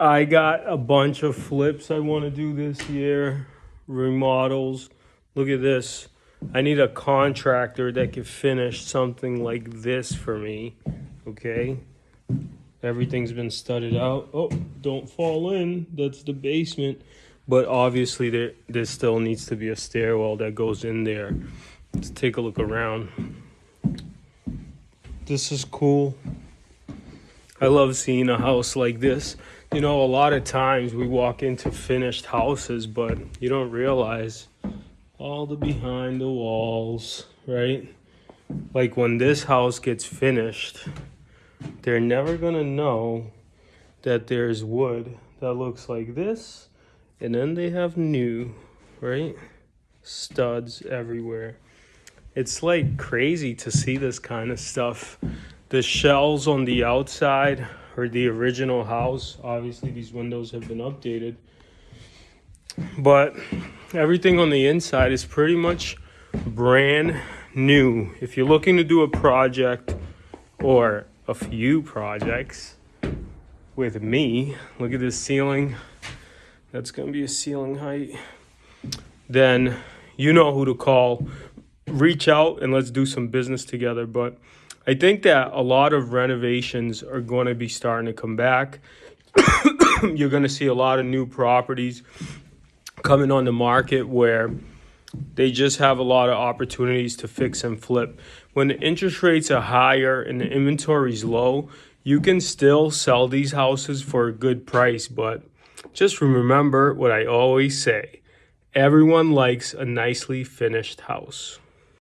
I got a bunch of flips I want to do this year, remodels. Look at this. I need a contractor that can finish something like this for me, okay? Everything's been studded out. Oh, don't fall in. That's the basement. But obviously there still needs to be a stairwell that goes in there. Let's take a look around. This is cool. I love seeing a house like this. You know, a lot of times we walk into finished houses, but you don't realize all the behind the walls, right? Like when this house gets finished, they're never gonna know that there's wood that looks like this, and then they have new, right? Studs everywhere. It's like crazy to see this kind of stuff. The shells on the outside are the original house. Obviously these windows have been updated, but everything on the inside is pretty much brand new. If you're looking to do a project or a few projects with me, look at this ceiling. That's gonna be a ceiling height. Then you know who to call. Reach out and let's do some business together. But I think that a lot of renovations are going to be starting to come back. You're going to see a lot of new properties coming on the market where they just have a lot of opportunities to fix and flip. When the interest rates are higher and the inventory is low, you can still sell these houses for a good price. But just remember what I always say. Everyone likes a nicely finished house.